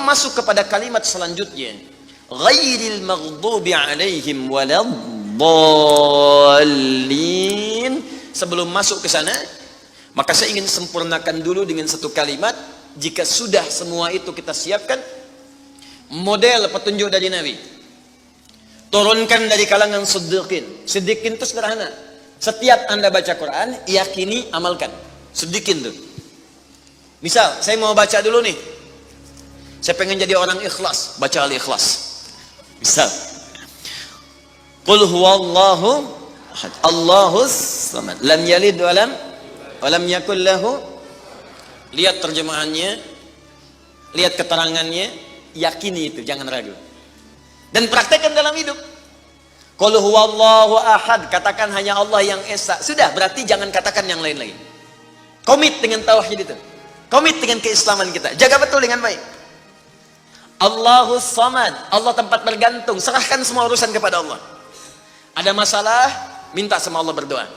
masuk kepada kalimat selanjutnya, ghairil maghdubi alaihim waladdallin. Sebelum masuk ke sana, maka saya ingin sempurnakan dulu dengan satu kalimat. Jika sudah semua itu kita siapkan, model petunjuk dari Nabi, turunkan dari kalangan siddiqin. Siddiqin itu sederhana. Setiap Anda baca Quran, yakini, amalkan. Siddiqin tuh. Misal, saya mau baca dulu nih. Saya pengen jadi orang ikhlas, baca Al-Ikhlas. Misal, Qul huwallahu ahad, Allahus samad, lam yalid walam yakul lahu. Lihat terjemahannya, lihat keterangannya, yakini itu, jangan ragu. Dan praktekkan dalam hidup. Qul huwallahu ahad, katakan hanya Allah yang esa. Sudah, berarti jangan katakan yang lain-lain. Komit dengan tauhid itu. Komit dengan keislaman kita. Jaga betul dengan baik. Allahus samad, Allah tempat bergantung. Serahkan semua urusan kepada Allah. Ada masalah, minta sama Allah, berdoa.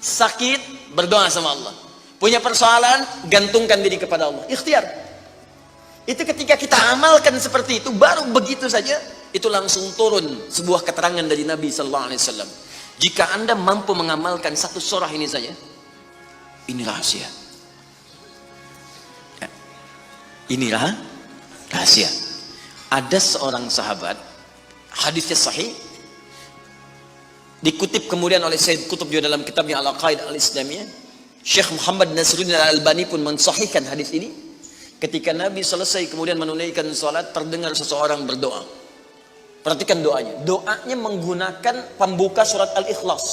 Sakit, berdoa sama Allah. Punya persoalan, gantungkan diri kepada Allah. Ikhtiar. Itu ketika kita amalkan seperti itu, baru begitu saja, itu langsung turun sebuah keterangan dari Nabi sallallahu alaihi wasallam. Jika Anda mampu mengamalkan satu surah ini saja, ini rahasia. Inilah rahasia. Ada seorang sahabat, hadisnya sahih, dikutip kemudian oleh Sayyid Qutb juga dalam kitabnya Al-Aqaidah Al-Islamiyah. Syekh Muhammad Nasruddin Al-Albani pun mensahihkan hadis ini. Ketika Nabi selesai kemudian menunaikan salat, terdengar seseorang berdoa. Perhatikan doanya. Doanya menggunakan pembuka surat Al-Ikhlas.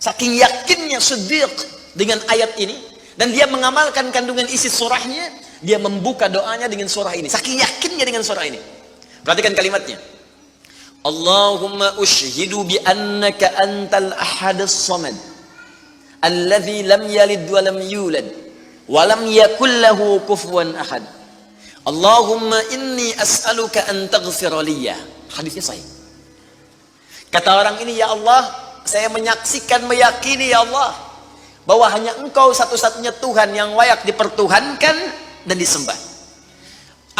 Saking yakinnya Siddiq dengan ayat ini, dan dia mengamalkan kandungan isi surahnya, dia membuka doanya dengan surah ini. Saking yakinnya dengan surah ini. Perhatikan kalimatnya. Allahumma ushhidu bi annaka antal ahadus samad, alladzi lam yalid wa lam yulad wa lam yakul lahu kufuwan ahad. Allahumma inni as'aluka an taghfira liya. Hadisnya sahih. Kata orang ini, ya Allah, saya menyaksikan, meyakini ya Allah, bahwa hanya Engkau satu-satunya Tuhan yang layak dipertuhankan dan disembah.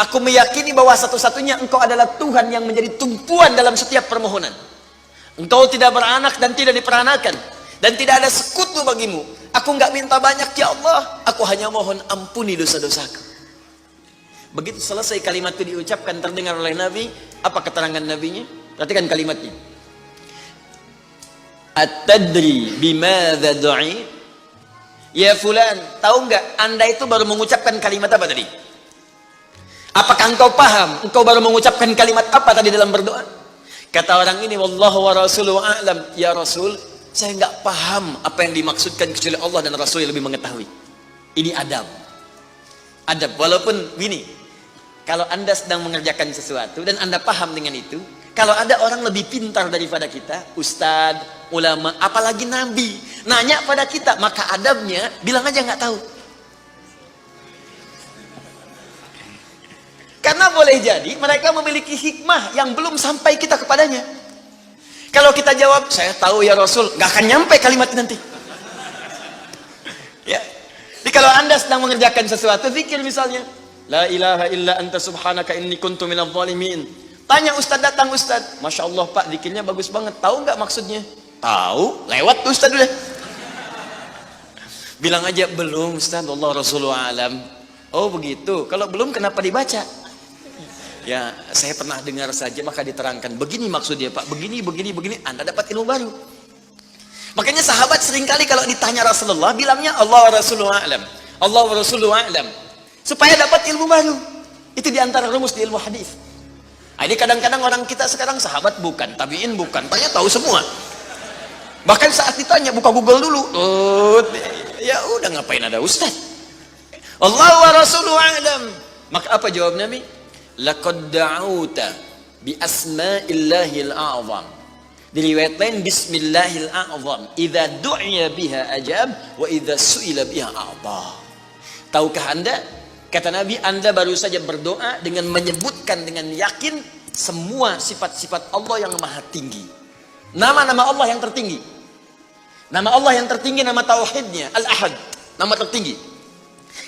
Aku meyakini bahwa satu-satunya Engkau adalah Tuhan yang menjadi tumpuan dalam setiap permohonan. Engkau tidak beranak dan tidak diperanakan, dan tidak ada sekutu bagimu. Aku enggak minta banyak ya Allah, aku hanya mohon ampuni dosa-dosaku. Begitu selesai kalimat itu diucapkan, terdengar oleh Nabi. Apa keterangan Nabinya? Perhatikan kalimatnya. At-tadri bimadza du'i? Ya fulan, tahu enggak Anda itu baru mengucapkan kalimat apa tadi? Apakah engkau paham? Engkau baru mengucapkan kalimat apa tadi dalam berdoa? Kata orang ini, wallahu wa rasuluhu a'lam. Ya Rasul, saya enggak paham apa yang dimaksudkan kecuali Allah dan Rasul yang lebih mengetahui. Ini adab. Adab, walaupun gini, kalau Anda sedang mengerjakan sesuatu dan Anda paham dengan itu, kalau ada orang lebih pintar daripada kita, ustadz, ulama, apalagi nabi, nanya pada kita, maka adabnya bilang aja nggak tahu. Karena boleh jadi mereka memiliki hikmah yang belum sampai kita kepadanya. Kalau kita jawab, saya tahu ya Rasul, nggak akan nyampe kalimat nanti. Ya. Jadi kalau Anda sedang mengerjakan sesuatu, zikir misalnya, la ilaha illa anta subhanaka inni kuntu minadh dhalimin. Tanya ustaz, datang ustaz, masya Allah pak, zikirnya bagus banget. Tahu nggak maksudnya? Tahu, lewat tuh ustaz udah. Bilang aja belum ustaz, Allah Rasulullah alam. Oh begitu. Kalau belum kenapa dibaca? Ya saya pernah dengar saja, maka diterangkan. Begini maksudnya pak, begini. Anda dapat ilmu baru. Makanya sahabat seringkali kalau ditanya Rasulullah, bilangnya Allah Rasulullah alam. Allah Rasulullah alam. Supaya dapat ilmu baru. Itu diantara rumus di ilmu hadis. Nah, ini kadang-kadang orang kita sekarang sahabat bukan, tabiin bukan, tanya tahu semua. Bahkan saat ditanya buka Google dulu. Ya udah, ngapain ada ustaz? Allah wa Rasulullah alam. Maka apa jawab Nabi? Laqad da'uta bi asma'illahil a'zam. Di riwayat lain bismillahil a'zam. Idza du'iya biha ajab wa idza su'ila biha a'ta. Tahukah Anda? Kata Nabi, Anda baru saja berdoa dengan menyebutkan dengan yakin semua sifat-sifat Allah yang maha tinggi. Nama-nama Allah yang tertinggi. Nama Allah yang tertinggi, nama tauhidnya Al-Ahad, nama tertinggi.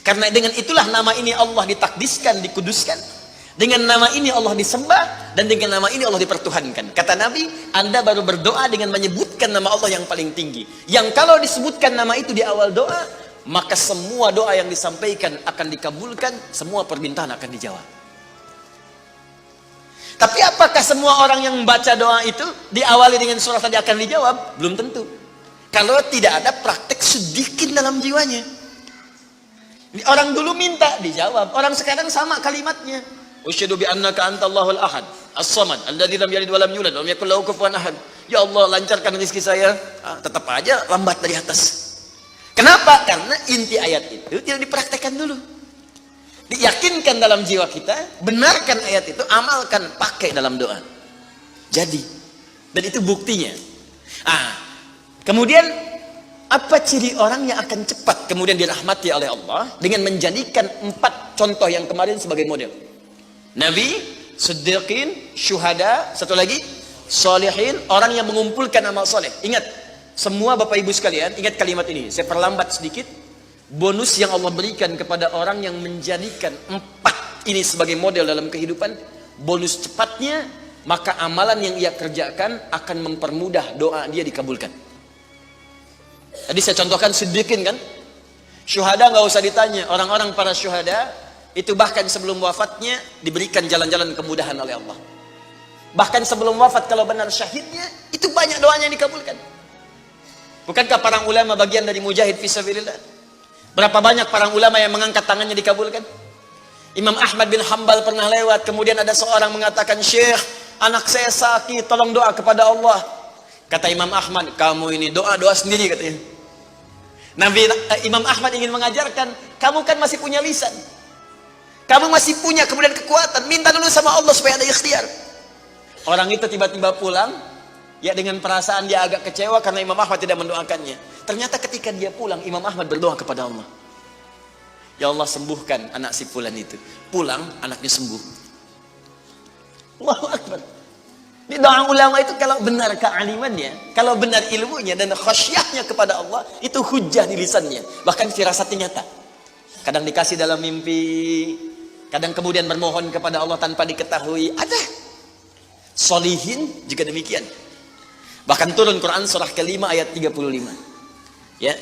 Karena dengan itulah nama ini Allah ditakdiskan, dikuduskan. Dengan nama ini Allah disembah, dan dengan nama ini Allah dipertuhankan. Kata Nabi, Anda baru berdoa dengan menyebutkan nama Allah yang paling tinggi. Yang kalau disebutkan nama itu di awal doa, maka semua doa yang disampaikan akan dikabulkan, semua permintaan akan dijawab. Tapi apakah semua orang yang membaca doa itu diawali dengan surah tadi akan dijawab? Belum tentu. Kalau tidak ada praktek sedikit dalam jiwanya. Orang dulu minta dijawab, orang sekarang sama kalimatnya. Usyhadu bi annaka antallahul ahad, as-samad, alladzi lam yalid wa lam yulad wa lam yakul lahu kufuwan ahad. Ya Allah, lancarkan rezeki saya. Tetap aja lambat dari atas. Kenapa? Karena inti ayat itu tidak dipraktekkan dulu. Diyakinkan dalam jiwa kita, benarkan ayat itu, amalkan, pakai dalam doa. Jadi, dan itu buktinya. Kemudian apa ciri orang yang akan cepat kemudian dirahmati oleh Allah dengan menjadikan 4 contoh yang kemarin sebagai model? Nabi, Siddiqin, Syuhada, satu lagi Salihin, orang yang mengumpulkan amal soleh. Ingat, semua Bapak Ibu sekalian, ingat kalimat ini. Saya perlambat sedikit. Bonus yang Allah berikan kepada orang yang menjadikan 4 ini sebagai model dalam kehidupan, bonus cepatnya, maka amalan yang ia kerjakan akan mempermudah doa dia dikabulkan. Tadi saya contohkan Siddiqin kan. Syuhada nggak usah ditanya. Orang-orang para syuhada itu bahkan sebelum wafatnya diberikan jalan-jalan kemudahan oleh Allah. Bahkan sebelum wafat kalau benar syahidnya, itu banyak doanya yang dikabulkan. Bukankah para ulama bagian dari mujahid fisabilillah? Berapa banyak para ulama yang mengangkat tangannya dikabulkan? Imam Ahmad bin Hanbal pernah lewat, kemudian ada seorang mengatakan, "Syekh, anak saya sakit, tolong doa kepada Allah." Kata Imam Ahmad, "Kamu ini doa-doa sendiri," katanya. Imam Ahmad ingin mengajarkan, kamu kan masih punya lisan. Kamu masih punya kemudian kekuatan, minta dulu sama Allah supaya ada ikhtiar. Orang itu tiba-tiba pulang, ya dengan perasaan dia agak kecewa karena Imam Ahmad tidak mendoakannya. Ternyata ketika dia pulang, Imam Ahmad berdoa kepada Allah. Ya Allah, sembuhkan anak si fulan itu. Pulang, anaknya sembuh. Allahu Akbar. Di doa ulama itu kalau benar kealimannya, kalau benar ilmunya dan khasyahnya kepada Allah, itu hujah di lisannya. Bahkan firasatnya nyata. Kadang dikasih dalam mimpi, kadang kemudian bermohon kepada Allah tanpa diketahui. Ada. Solihin juga demikian. Bahkan turun Quran surah ke-5 ayat 35. Ya.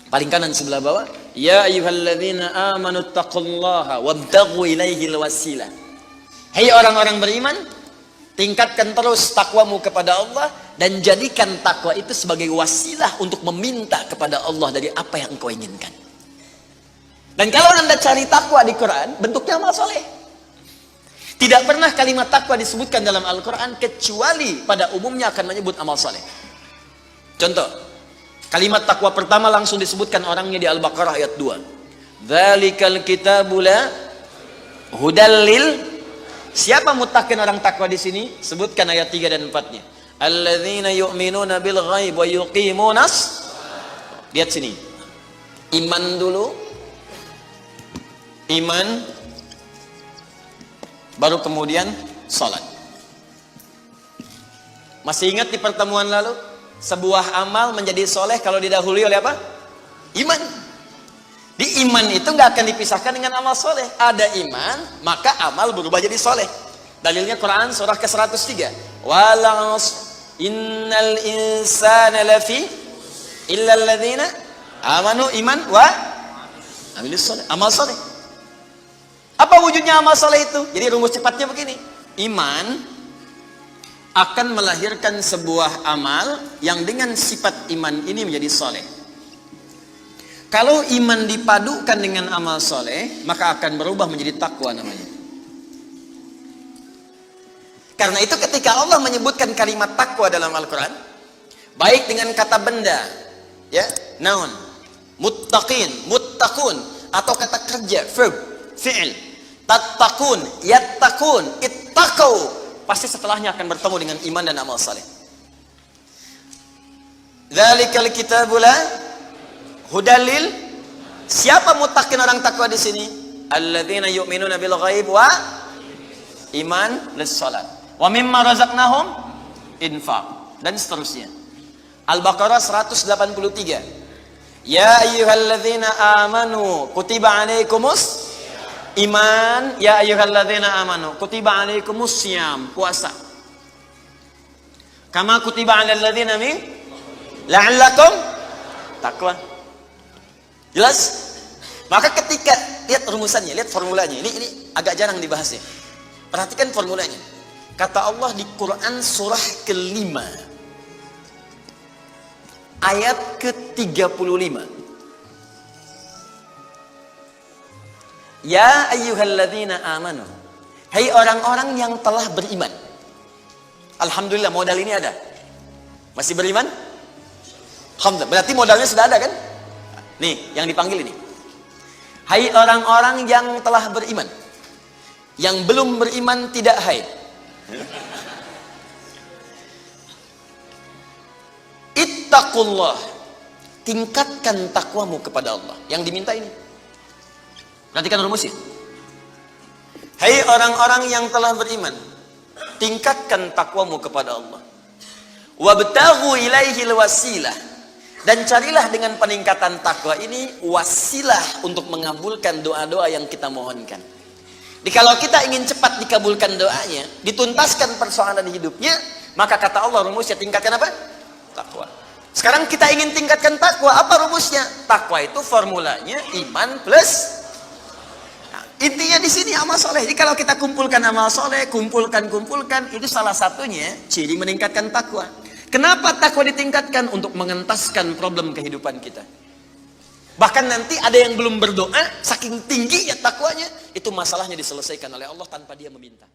Paling kanan sebelah bawah. Ya ayyuhalladzina amanu taqullaha wabtaghu ilaihil wasilah. Hai orang-orang beriman, tingkatkan terus takwamu kepada Allah dan jadikan takwa itu sebagai wasilah untuk meminta kepada Allah dari apa yang engkau inginkan. Dan kalau Anda cari takwa di Quran, bentuknya amal soleh. Tidak pernah kalimat takwa disebutkan dalam Al-Quran kecuali pada umumnya akan menyebut amal soleh. Contoh, kalimat takwa pertama langsung disebutkan orangnya di Al-Baqarah ayat 2. Dzalikal kitabu la hudal lil. Siapa mutakin orang takwa di sini? Sebutkan ayat 3 dan 4-nya. Alladzina yu'minuna bil ghaib wa yuqimunas. Lihat sini. Iman dulu. Iman, baru kemudian salat. Masih ingat di pertemuan lalu, sebuah amal menjadi soleh kalau didahului oleh apa? Iman. Di iman itu nggak akan dipisahkan dengan amal soleh. Ada iman, maka amal berubah jadi soleh. Dalilnya Quran surah ke-103. Walas innal insana lafi illa alladzina amanu iman wa amilus soleh. Amal soleh. Apa wujudnya amal soleh itu? Jadi rumus cepatnya begini. Iman akan melahirkan sebuah amal yang dengan sifat iman ini menjadi soleh. Kalau iman dipadukan dengan amal soleh, maka akan berubah menjadi takwa namanya. Karena itu ketika Allah menyebutkan kalimat takwa dalam Al-Quran, baik dengan kata benda, ya, noun, muttaqin, muttaqun, atau kata kerja, verb, fi'il, tattaqun, yattaqun, ittaqau, pasti setelahnya akan bertemu dengan iman dan amal saleh. Dzalikal kitabu la hudalil. Siapa muttaqin orang takwa di sini? Alladzina yu'minuna bil ghaib wa iman lis salat. Wa mimma razaqnahum infaq, dan seterusnya. Al-Baqarah 183. Ya ayyuhalladzina amanu kutiba alaikumus iman. Ya ayyuhalladzina amanu kutiba alaikumus syiyam, puasa. Kama kutiba alal ladzina min la'allakum taqwa. Jelas? Maka ketika lihat rumusannya, lihat formulanya. Ini agak jarang dibahas ya. Perhatikan formulanya. Kata Allah di Quran surah ke-5 ayat ke-35. Ya ayyuhalladzina amanu. Hai orang-orang yang telah beriman. Alhamdulillah modal ini ada. Masih beriman? Alhamdulillah. Berarti modalnya sudah ada kan? Nih, yang dipanggil ini. Hai orang-orang yang telah beriman. Yang belum beriman tidak hai. Ittaqullah. Tingkatkan takwamu kepada Allah. Yang diminta ini. Perhatikan rumusnya. Hai orang-orang yang telah beriman, tingkatkan takwamu kepada Allah. Wabtaghu ilaihil wasilah. Dan carilah dengan peningkatan takwa ini wasilah untuk mengabulkan doa-doa yang kita mohonkan. Jadi kalau kita ingin cepat dikabulkan doanya, dituntaskan persoalan hidupnya, maka kata Allah rumusnya tingkatkan apa? Takwa. Sekarang kita ingin tingkatkan takwa, apa rumusnya? Takwa itu formulanya iman plus. Nah, intinya di sini amal soleh. Jadi kalau kita kumpulkan amal soleh, kumpulkan, itu salah satunya ciri meningkatkan takwa. Kenapa takwa ditingkatkan? Untuk mengentaskan problem kehidupan kita. Bahkan nanti ada yang belum berdoa, saking tinggi ya takwanya, itu masalahnya diselesaikan oleh Allah tanpa dia meminta.